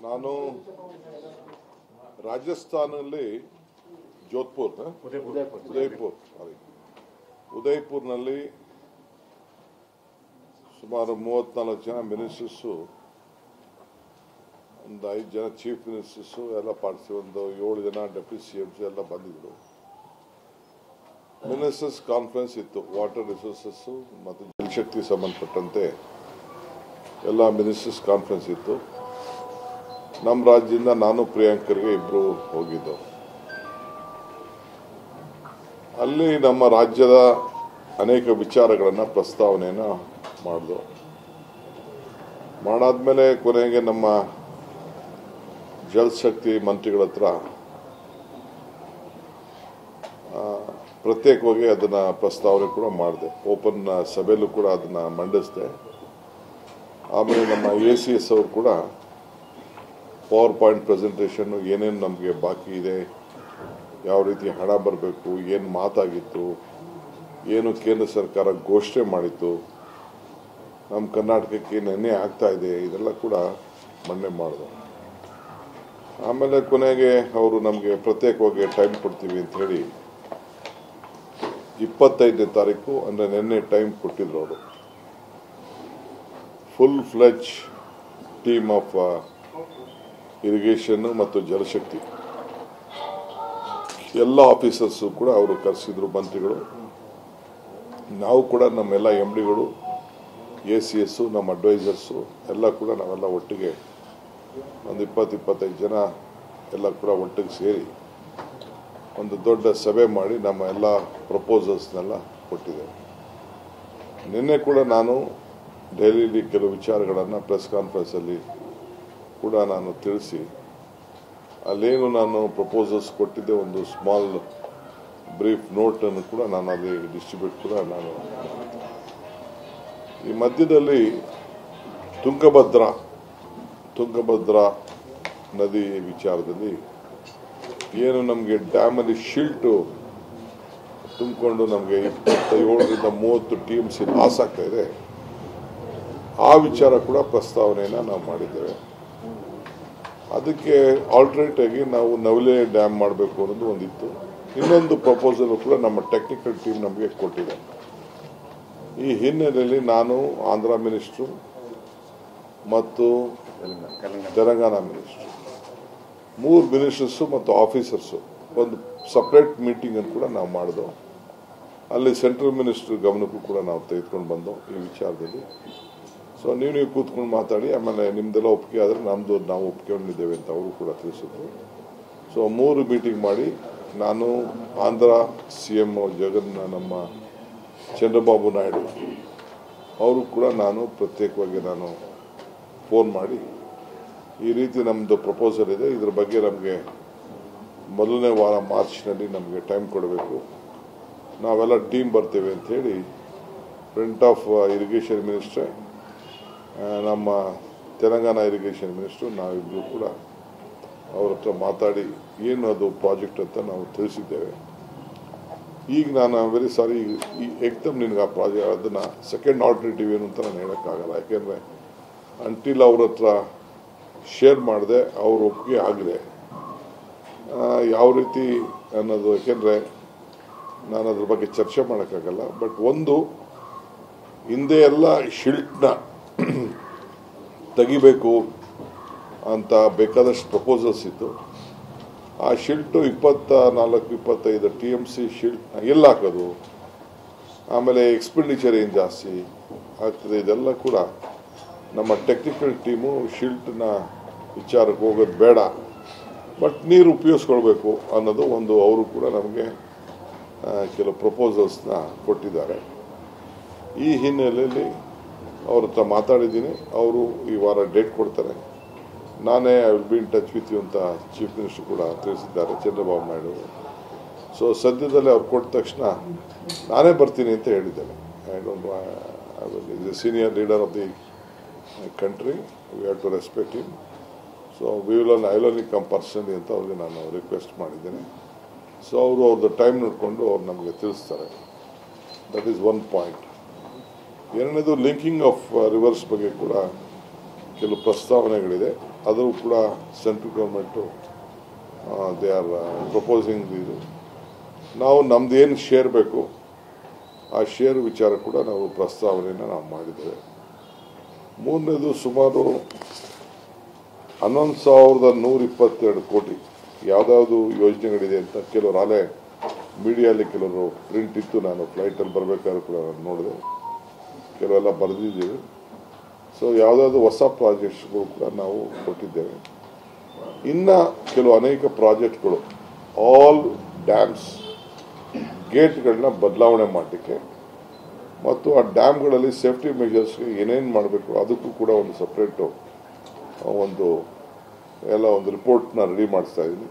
ನಾನು ರಾಜಸ್ಥಾನಲ್ಲಿ ಉದಯಪುರ್ನಲ್ಲಿ ಸುಮಾರು 34 ಜನ ಮಿನಿಸ್ಟರ್ಸು, ಒಂದು 5 ಜನ ಚೀಫ್ ಮಿನಿಸ್ಟರ್ಸು ಎಲ್ಲ ಪಾರ್ಟಿಸಿ, ಒಂದು 7 ಜನ ಡೆಪ್ಯೂಟಿ CMs ಎಲ್ಲ ಬಂದಿದ್ರು. ಮಿನಿಸ್ಟರ್ಸ್ ಕಾನ್ಫರೆನ್ಸ್ ಇತ್ತು. ವಾಟರ್ ರಿಸೋರ್ಸಸ್ ಮತ್ತು ಜಲಶಕ್ತಿ ಸಂಬಂಧಪಟ್ಟಂತೆ ಎಲ್ಲ ಮಿನಿಸ್ಟರ್ಸ್ ಕಾನ್ಫರೆನ್ಸ್ ಇತ್ತು. ನಮ್ಮ ರಾಜ್ಯದಿಂದ ನಾನು ಪ್ರಿಯಾಂಕರ್ಗೆ ಇಬ್ಬರು ಹೋಗಿದ್ದು. ಅಲ್ಲಿ ನಮ್ಮ ರಾಜ್ಯದ ಅನೇಕ ವಿಚಾರಗಳನ್ನು ಪ್ರಸ್ತಾವನೆಯನ್ನು ಮಾಡಿದ್ರು. ಮಾಡಾದ್ಮೇಲೆ ಕೊನೆಗೆ ನಮ್ಮ ಜಲಶಕ್ತಿ ಮಂತ್ರಿಗಳ ಹತ್ರ ಪ್ರತ್ಯೇಕವಾಗಿ ಅದನ್ನ ಪ್ರಸ್ತಾವನೆ ಕೂಡ ಮಾಡಿದೆ. ಓಪನ್ ಸಭೆಯಲ್ಲೂ ಕೂಡ ಅದನ್ನ ಮಂಡಿಸಿದೆ. ಆಮೇಲೆ ನಮ್ಮ ACS ಅವರು ಕೂಡ ಪವರ್ ಪಾಯಿಂಟ್ ಪ್ರೆಸೆಂಟೇಷನ್, ಏನೇನು ನಮಗೆ ಬಾಕಿ ಇದೆ, ಯಾವ ರೀತಿ ಹಣ ಬರಬೇಕು, ಏನು ಮಾತಾಗಿತ್ತು, ಏನು ಕೇಂದ್ರ ಸರ್ಕಾರ ಘೋಷಣೆ ಮಾಡಿತ್ತು, ನಮ್ಮ ಕರ್ನಾಟಕಕ್ಕೆ ನೆನ್ನೆ ಆಗ್ತಾ ಇದೆ, ಇದೆಲ್ಲ ಕೂಡ ಮಂಡನೆ ಮಾಡಿದ್ರು. ಆಮೇಲೆ ಕೊನೆಗೆ ಅವರು ನಮಗೆ ಪ್ರತ್ಯೇಕವಾಗಿ ಟೈಮ್ ಕೊಡ್ತೀವಿ ಅಂತ ಹೇಳಿ 25ನೇ ತಾರೀಕು ಅಂದರೆ ನಿನ್ನೆ ಟೈಮ್ ಕೊಟ್ಟಿದ್ರು. ಅವರು ಫುಲ್ ಫ್ಲೆಜ್ ಟೀಮ್ ಆಫ್ ಇರಿಗೇಷನ್ ಮತ್ತು ಜಲಶಕ್ತಿ ಎಲ್ಲ ಆಫೀಸರ್ಸು ಕೂಡ ಅವರು ಕರೆಸಿದ್ರು, ಮಂತ್ರಿಗಳು. ನಾವು ಕೂಡ ನಮ್ಮೆಲ್ಲ MDಗಳು, ACS, ನಮ್ಮ ಅಡ್ವೈಸರ್ಸು ಎಲ್ಲ ಕೂಡ ನಾವೆಲ್ಲ ಒಟ್ಟಿಗೆ ಒಂದು 20-25 ಜನ ಎಲ್ಲ ಕೂಡ ಒಟ್ಟಿಗೆ ಸೇರಿ ಒಂದು ದೊಡ್ಡ ಸಭೆ ಮಾಡಿ ನಮ್ಮ ಎಲ್ಲ ಪ್ರಪೋಸಲ್ಸ್ನೆಲ್ಲ ಕೊಟ್ಟಿದ್ದೇವೆ. ನಿನ್ನೆ ಕೂಡ ನಾನು ದೆಹಲಿಯಲ್ಲಿ ಕೆಲವು ವಿಚಾರಗಳನ್ನು ಪ್ರೆಸ್ ಕಾನ್ಫರೆನ್ಸಲ್ಲಿ ಕೂಡ ನಾನು ತಿಳಿಸಿ, ಅಲ್ಲೇನು ನಾನು ಪ್ರಪೋಸಲ್ಸ್ ಕೊಟ್ಟಿದ್ದೆ, ಒಂದು ಸ್ಮಾಲ್ ಬ್ರೀಫ್ ನೋಟನ್ನು ಕೂಡ ನಾನು ಅಲ್ಲಿ ಡಿಸ್ಟ್ರಿಬ್ಯೂಟ್ ಕೂಡ ನಾನು. ಈ ಮಧ್ಯದಲ್ಲಿ ತುಂಗಭದ್ರಾ ನದಿ ವಿಚಾರದಲ್ಲಿ ಏನು ನಮಗೆ ಡ್ಯಾಮಲ್ಲಿ ಶಿಲ್ಟು ತುಂಬಿಕೊಂಡು ನಮಗೆ 27ರಿಂದ 30 TMC ಲಾಸ್ ಆಗ್ತಾ ಇದೆ. ಆ ವಿಚಾರ ಕೂಡ ಪ್ರಸ್ತಾವನೆಯನ್ನು ನಾವು ಮಾಡಿದ್ದೇವೆ. ಅದಕ್ಕೆ ಆಲ್ಟರ್ನೇಟ್ ಆಗಿ ನಾವು ನವಲೆ ಡ್ಯಾಮ್ ಮಾಡಬೇಕು ಅನ್ನೋದು ಒಂದಿತ್ತು. ಇನ್ನೊಂದು ಪ್ರಪೋಸಲ್ ಕೂಡ ನಮ್ಮ ಟೆಕ್ನಿಕಲ್ ಟೀಮ್ ನಮಗೆ ಕೊಟ್ಟಿದೆ. ಈ ಹಿನ್ನೆಲೆಯಲ್ಲಿ ನಾನು ಆಂಧ್ರ ಮಿನಿಸ್ಟ್ರು ಮತ್ತು ತೆಲಂಗಾಣ ಮಿನಿಸ್ಟ್ರು, 3 ಮಿನಿಸ್ಟರ್ಸು ಮತ್ತು ಆಫೀಸರ್ಸು ಒಂದು ಸಪ್ರೇಟ್ ಮೀಟಿಂಗ್ ಅನ್ನು ಕೂಡ ನಾವು ಮಾಡಿದೆವು. ಅಲ್ಲಿ ಸೆಂಟ್ರಲ್ ಮಿನಿಸ್ಟರ್ ಗಮನಕ್ಕೂ ಕೂಡ ನಾವು ತೆಗೆದುಕೊಂಡು ಬಂದೋ ಈ ವಿಚಾರದಲ್ಲಿ. ಸೊ ನೀವು ಕೂತ್ಕೊಂಡು ಮಾತಾಡಿ, ಆಮೇಲೆ ನಿಮ್ದೆಲ್ಲ ಒಪ್ಪಿಗೆ ಆದರೆ ನಾವು ಒಪ್ಕೊಂಡಿದ್ದೇವೆ ಅಂತ ಅವರು ಕೂಡ ತಿಳಿಸಿದ್ರು. ಸೊ 3 ಮೀಟಿಂಗ್ ಮಾಡಿ ನಾನು ಆಂಧ್ರ CM ನಮ್ಮ ಚಂದ್ರಬಾಬು ನಾಯ್ಡು ಅವರು ಕೂಡ ನಾನು ಪ್ರತ್ಯೇಕವಾಗಿ ನಾನು ಫೋನ್ ಮಾಡಿ, ಈ ರೀತಿ ನಮ್ಮದು ಪ್ರಪೋಸಲ್ ಇದೆ, ಇದ್ರ ಬಗ್ಗೆ ನಮಗೆ ಮೊದಲನೇ ವಾರ ಮಾರ್ಚ್ನಲ್ಲಿ ನಮಗೆ ಟೈಮ್ ಕೊಡಬೇಕು, ನಾವೆಲ್ಲ ಟೀಮ್ ಬರ್ತೇವೆ ಅಂತ ಹೇಳಿ ಫ್ರಂಟ್ ಆಫ್ ಇರಿಗೇಷನ್ ಮಿನಿಸ್ಟ್ರೆ, ನಮ್ಮ ತೆಲಂಗಾಣ ಇರಿಗೇಷನ್ ಮಿನಿಸ್ಟ್ರು, ನಾವಿಬ್ಬರು ಕೂಡ ಅವ್ರ ಹತ್ರ ಮಾತಾಡಿ ಏನು ಅದು ಪ್ರಾಜೆಕ್ಟ್ ಅಂತ ನಾವು ತಿಳಿಸಿದ್ದೇವೆ. ಈಗ ನಾನು ವೆರಿ ಸಾರಿ, ಈ ಏಕ್ದಮ್ ನಿನಗೆ ಆ ಪ್ರಾಜೆಕ್ಟ್ ಅದನ್ನು ಸೆಕೆಂಡ್ ಆಲ್ಟರ್ನೇಟಿವ್ ಏನು ಅಂತ ನಾನು ಹೇಳೋಕ್ಕಾಗಲ್ಲ. ಯಾಕೆಂದರೆ ಅಂಟಿಲ್ ಅವ್ರ ಹತ್ರ ಶೇರ್ ಮಾಡಿದೆ, ಅವ್ರ ಒಪ್ಪಿಗೆ ಆಗಿದೆ ಯಾವ ರೀತಿ ಅನ್ನೋದು, ಯಾಕೆಂದರೆ ನಾನು ಅದ್ರ ಬಗ್ಗೆ ಚರ್ಚೆ ಮಾಡೋಕ್ಕಾಗಲ್ಲ. ಬಟ್ ಒಂದು, ಹಿಂದೆ ಎಲ್ಲ ಶಿಲ್ಟ್ನ ತೆಗಿಬೇಕು ಅಂತ ಬೇಕಾದಷ್ಟು ಪ್ರಪೋಸಲ್ಸ್ ಇತ್ತು. ಆ ಶಿಲ್ಟು 24-25 TMC ಶಿಲ್ಟ್ನ ಎಲ್ಲಿ ಹಾಕೋದು, ಆಮೇಲೆ ಎಕ್ಸ್ಪೆಂಡಿಚರ್ ಏನು ಜಾಸ್ತಿ ಆಗ್ತದೆ, ಇದೆಲ್ಲ ಕೂಡ ನಮ್ಮ ಟೆಕ್ನಿಕಲ್ ಟೀಮು ಶಿಲ್ಟ್ನ ವಿಚಾರಕ್ಕೆ ಹೋಗೋದು ಬೇಡ, ಬಟ್ ನೀರು ಉಪಯೋಗಿಸ್ಕೊಳ್ಬೇಕು ಅನ್ನೋದು ಒಂದು. ಅವರು ಕೂಡ ನಮಗೆ ಕೆಲವು ಪ್ರಪೋಸಲ್ಸ್ನ ಕೊಟ್ಟಿದ್ದಾರೆ. ಈ ಹಿನ್ನೆಲೆಯಲ್ಲಿ ಅವ್ರ ಹತ್ರ ಮಾತಾಡಿದ್ದೀನಿ. ಅವರು ಈ ವಾರ ಡೇಟ್ ಕೊಡ್ತಾರೆ. ನಾನೇ I will be in touch with you ಅಂತ ಚೀಫ್ ಮಿನಿಸ್ಟರ್ ಕೂಡ ತಿಳಿಸಿದ್ದಾರೆ, ಚಂದ್ರಬಾಬು ನಾಯ್ಡು. ಸೊ ಸದ್ಯದಲ್ಲೇ ಅವ್ರು ಕೊಟ್ಟ ತಕ್ಷಣ ನಾನೇ ಬರ್ತೀನಿ ಅಂತ ಹೇಳಿದ್ದೇನೆ. Is a senior leader of the country, we have to respect him. So I will only come personally ಅಂತ ಅವ್ರಿಗೆ ನಾನು ರಿಕ್ವೆಸ್ಟ್ ಮಾಡಿದ್ದೇನೆ. ಸೊ ಅವರು ಅವ್ರದ್ದು ಟೈಮ್ ನೋಡಿಕೊಂಡು ಅವ್ರು ನಮಗೆ ತಿಳಿಸ್ತಾರೆ. That is one point. ಎರಡನೇದು ಲಿಂಕಿಂಗ್ ಆಫ್ ರಿವರ್ಸ್ ಬಗ್ಗೆ ಕೂಡ ಕೆಲವು ಪ್ರಸ್ತಾವನೆಗಳಿದೆ. ಅದು ಕೂಡ central government they are proposing ಇದು. ನಾವು ನಮ್ದು ಏನು ಶೇರ್ ಬೇಕು ಆ ಶೇರ್ ವಿಚಾರ ಕೂಡ ನಾವು ಪ್ರಸ್ತಾವನೆಯನ್ನು ನಾವು ಮಾಡಿದ್ದೇವೆ. ಮೂರನೇದು ಸುಮಾರು 11,122 ಕೋಟಿ ಯಾವುದಾವುದು ಯೋಜನೆಗಳಿದೆ ಅಂತ ಕೆಲವರು ಅಲೆ ಮೀಡಿಯಲ್ಲಿ ಕೆಲವರು ಪ್ರಿಂಟ್ ಇತ್ತು. ನಾನು ಫ್ಲೈಟಲ್ಲಿ ಬರಬೇಕಾದ್ರೂ ಕೂಡ ನಾನು ನೋಡಿದೆ, ಕೆಲವೆಲ್ಲ ಬರೆದಿದ್ದೀವಿ. ಸೊ ಯಾವುದಾದ್ರು ಹೊಸ ಪ್ರಾಜೆಕ್ಟ್ಸ್ಗಳು ಕೂಡ ನಾವು ಕೊಟ್ಟಿದ್ದೇವೆ. ಇನ್ನು ಕೆಲವು ಅನೇಕ ಪ್ರಾಜೆಕ್ಟ್ಗಳು ಆಲ್ ಡ್ಯಾಮ್ಸ್ ಗೇಟ್ಗಳನ್ನ ಬದಲಾವಣೆ ಮಾಡಲಿಕ್ಕೆ ಮತ್ತು ಆ ಡ್ಯಾಮ್ಗಳಲ್ಲಿ ಸೇಫ್ಟಿ ಮೆಷರ್ಸ್ಗೆ ಏನೇನು ಮಾಡಬೇಕು ಅದಕ್ಕೂ ಕೂಡ ಒಂದು ಸಪ್ರೇಟು ಒಂದು ರಿಪೋರ್ಟ್ನ ರೆಡಿ ಮಾಡಿಸ್ತಾ ಇದ್ದೀನಿ.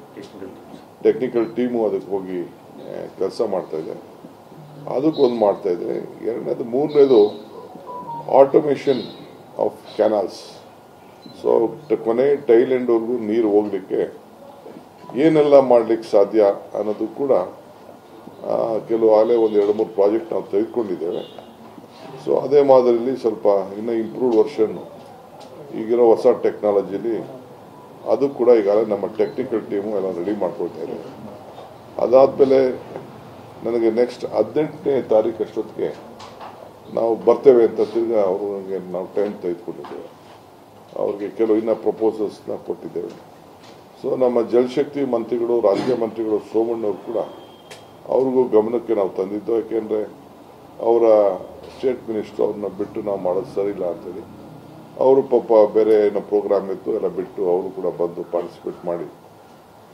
ಟೆಕ್ನಿಕಲ್ ಟೀಮು ಅದಕ್ಕೆ ಹೋಗಿ ಕೆಲಸ ಮಾಡ್ತಾಯಿದೆ. ಅದಕ್ಕೊಂದು ಮಾಡ್ತಾಯಿದೆ. ಎರಡನೇದು ಮೂರನೇದು ಆಟೋಮೇಷನ್ ಆಫ್ ಕ್ಯಾನಲ್ಸ್. ಸೊ ಕೊನೆ ಟೈಲೆಂಡ್ವರೆಗೂ ನೀರು ಹೋಗಲಿಕ್ಕೆ ಏನೆಲ್ಲ ಮಾಡಲಿಕ್ಕೆ ಸಾಧ್ಯ ಅನ್ನೋದು ಕೂಡ ಕೆಲವು ಆಗಲೇ ಒಂದು 2-3 ಪ್ರಾಜೆಕ್ಟ್ ನಾವು ತೆಗೆದುಕೊಂಡಿದ್ದೇವೆ. ಸೊ ಅದೇ ಮಾದರಿಯಲ್ಲಿ ಸ್ವಲ್ಪ ಇನ್ನೂ ಇಂಪ್ರೂವ್ಡ್ ವರ್ಷನ್ನು ಈಗಿರೋ ಹೊಸ ಟೆಕ್ನಾಲಜಿಲಿ ಅದು ಕೂಡ ಈಗಾಗಲೇ ನಮ್ಮ ಟೆಕ್ನಿಕಲ್ ಟೀಮು ಎಲ್ಲ ರೆಡಿ ಮಾಡ್ಕೊಳ್ತಾ ಇದೆ. ಅದಾದಮೇಲೆ ನನಗೆ ನೆಕ್ಸ್ಟ್ 18ನೇ ತಾರೀಕು ಅಷ್ಟೊತ್ತಿಗೆ ನಾವು ಬರ್ತೇವೆ ಅಂತ ತಿರ್ಗಾ ಅವ್ರಿಗೆ ನಾವು ಟೈಮ್ ತೆಗೆದುಕೊಂಡಿದ್ದೇವೆ. ಅವ್ರಿಗೆ ಕೆಲವು ಇನ್ನೂ ಪ್ರಪೋಸಲ್ಸ್ನ ಕೊಟ್ಟಿದ್ದೇವೆ. ಸೊ ನಮ್ಮ ಜಲಶಕ್ತಿ ಮಂತ್ರಿಗಳು, ರಾಜ್ಯ ಮಂತ್ರಿಗಳು ಸೋಮಣ್ಣವ್ರು ಕೂಡ ಅವ್ರಿಗೂ ಗಮನಕ್ಕೆ ನಾವು ತಂದಿದ್ದು. ಯಾಕೆಂದರೆ ಅವರ ಸ್ಟೇಟ್ ಮಿನಿಸ್ಟರ್ ಅವ್ರನ್ನ ಬಿಟ್ಟು ನಾವು ಮಾಡೋದು ಸರಿಯಿಲ್ಲ ಅಂತೇಳಿ ಅವರು ಪಾಪ ಬೇರೆ ಏನೋ ಪ್ರೋಗ್ರಾಮ್ ಇತ್ತು ಎಲ್ಲ ಬಿಟ್ಟು ಅವರು ಕೂಡ ಬಂದು ಪಾರ್ಟಿಸಿಪೇಟ್ ಮಾಡಿ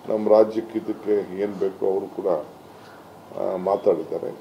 ನಮ್ಮ ರಾಜ್ಯಕ್ಕೆ ಇದಕ್ಕೆ ಏನು ಬೇಕೋ ಅವರು ಕೂಡ ಮಾತಾಡಿದ್ದಾರೆ.